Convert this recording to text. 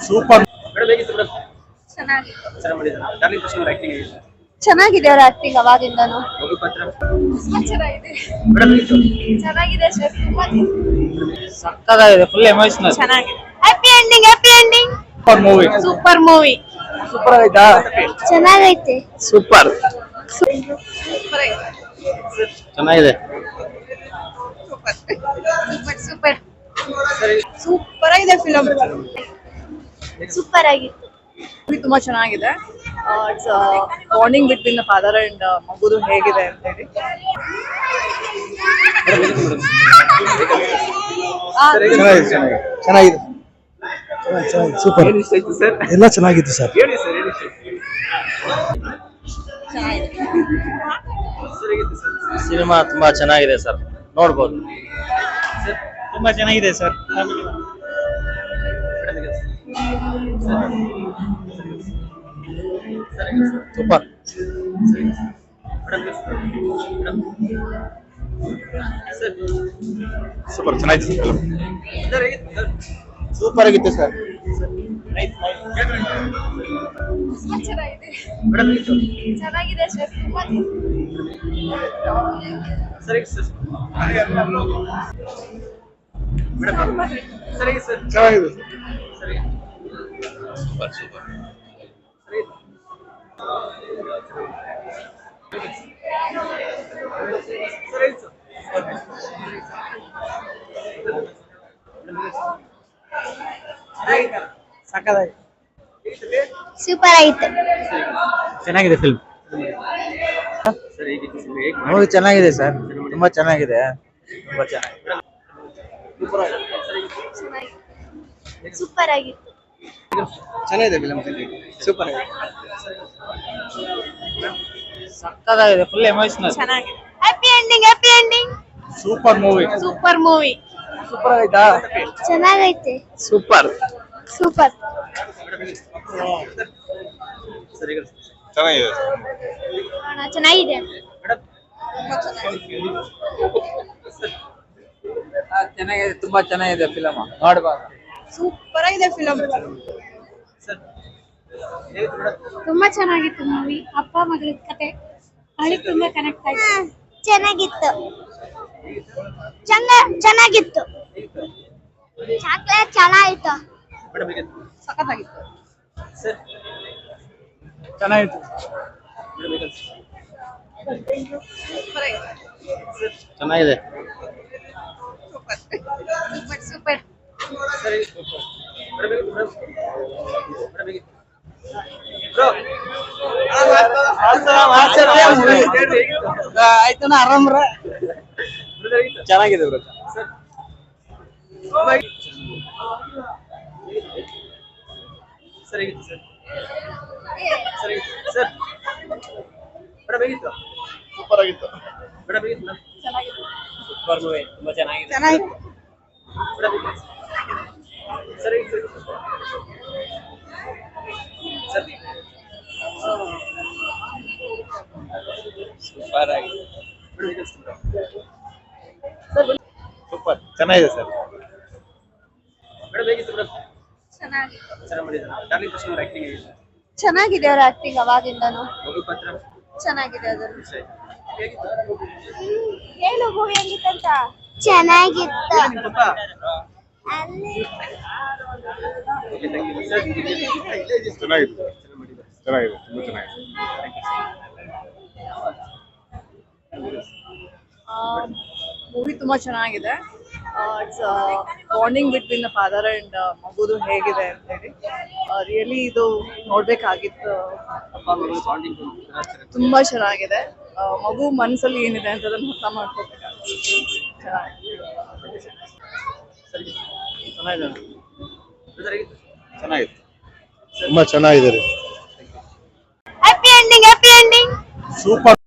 Super. ಚೆನ್ನಾಗಿದೆ ಅವ್ರ acting ಅವಾಗಿಂದನು. ಚೆನ್ನಾಗಿದೆ ಸರ್, ಸಕ್ಕತ್ತಾಗಿದೆ, ಫುಲ್ ಎಮೋಷನಲ್. ಚೆನ್ನಾಗಿದೆ. Happy ending, happy ending. Super movie. Super movie. Super ಆಯ್ತಾ? ಚೆನ್ನಾಗೈತೆ. ಸೂಪರ್. ಚೆನ್ನಾಗಿದೆ. ಸೂಪರ್ ಸೂಪರ್ ಆಗಿದೆ ಫಿಲಂ. ಸೂಪರ್ ಆಗಿತ್ತು. ತುಂಬಾ ಚೆನ್ನಾಗಿದೆ. It's bonding between the father and ಮಗುದು ಹೇಗಿದೆ ಅಂತ ಹೇಳಿ. ಚೆನ್ನಾಗಿದೆ. ಸೂಪರ್. ಎಲ್ಲ ಚೆನ್ನಾಗಿತ್ತು ಸರ್. ಸಿನಿಮಾ ತುಂಬಾ ಚೆನ್ನಾಗಿದೆ ಸರ್, ನೋಡ್ಬೋದು. ತುಂಬಾ ಚೆನ್ನಾಗಿದೆ ಸರ್. ಸೂಪರ್. ಸೂಪರ್ ಚೆನ್ನಾಗಿತ್ತು. ಸೂಪರ್ ಆಗಿತ್ತು ಸರ್. ಚೆನ್ನಾಗಿದೆ ಸರ್. ಸೂಪರ್ ಆಯ್ತು. ಚೆನ್ನಾಗಿದೆ ಫಿಲ್ಮ್. ಮೂವಿ ಚೆನ್ನಾಗಿದೆ ಸರ್, ತುಂಬಾ ಚೆನ್ನಾಗಿದೆ. ತುಂಬಾ ಚೆನ್ನಾಗಿದೆ. ಸೂಪರ್ ಆಗಿತ್ತು. ಚೆನ್ನಾಗಿದೆ ಫಿಲ್ಮ್. ಸೂಪರ್ ಆಗಿದೆ. ಸಕ್ಕತ್ತಾಗಿದೆ, ಫುಲ್ ಎಮೋಷನಲ್. ಚೆನ್ನಾಗಿದೆ. Happy ending, happy ending. Super movie. Super movie. Super ಆಯ್ತಾ? ಚೆನ್ನಾಗೈತೆ. ಸೂಪರ್. ಸೂಪರ್. ಚೆನ್ನಾಗಿದೆ. ಚೆನ್ನಾಗಿದೆ. ಚೆನ್ನಾಗಿದೆ, ತುಂಬಾ ಚೆನ್ನಾಗಿದೆ ಫಿಲಮ್, ನೋಡ್ಬಾರ್ದು. ಸೂಪರ್ ಆಗಿದೆ ಫಿಲಂ. ತುಂಬಾ ಚೆನ್ನಾಗಿತ್ತು ಮೂವಿ. ಅಪ್ಪ ಮಗಳ ಕತೆ ಹಳಿ ತುಂಬಾ ಕನೆಕ್ಟ್ ಆಯ್ತು. ಚೆನ್ನಾಗಿತ್ತು. ಚೆನ್ನಾಗಿತ್ತು. ಚಾಕ್ಲೇಟ್ ಚೆನ್ನಾಗಿತ್ತು. ಸಖತ್ತಾಗಿತ್ತು. ಚೆನ್ನಾಗಿತ್ತು. ಚೆನ್ನಾಗಿದೆ. ಸೂಪರ್. ಆಯ್ತಣ್ಣ, ಆರಾಮ್ರ. ಚೆನ್ನಾಗಿದೆ ಬ್ರೋ. ಸೂಪರ್ ಆಗಿತ್ತು. ಸೂಪರ್ ಮೂವಿ, ತುಂಬಾ ಚೆನ್ನಾಗಿದೆ. ಸೂಪರ್ ಆಗಿದೆ. ಸೂಪರ್ ಚೆನ್ನಾಗಿದೆ ಸರ್. ಚೆನ್ನಾಗಿದೆ ಅವ್ರ ಆಕ್ಟಿಂಗ್ ಅವಾಗಿಂದನು. ಚೆನ್ನಾಗಿದೆ. ಅದನ್ನು ಹೇಳು ಮೂವಿ ಹೆಂಗಿತ್ತಂತ. ಚೆನ್ನಾಗಿತ್ತು. ಚೆನ್ನಾಗಿತ್ತು. ಚೆನ್ನಾಗಿದೆ, ತುಂಬಾ ಚೆನ್ನಾಗಿದೆ. ಮೂವಿ ತುಂಬಾ ಚೆನ್ನಾಗಿದೆ. It's bonding between the father and ಮಗುದು ಹೇಗಿದೆ ಅಂತ ಹೇಳಿ. ರಿಯಲಿ ಇದು ನೋಡ್ಬೇಕಾಗಿತ್ತು. ತುಂಬಾ ಚೆನ್ನಾಗಿದೆ. ಮಗು ಮನಸ್ಸಲ್ಲಿ ಏನಿದೆ ಅಂತ ಅದನ್ನ ಅರ್ಥ ಮಾಡ್ಕೋಬೇಕಾಗುತ್ತೆ. ಚೆನ್ನಾಗಿತ್ತು, ತುಂಬಾ ಚೆನ್ನಾಗಿದೆ. Happy ending, happy ending. Super.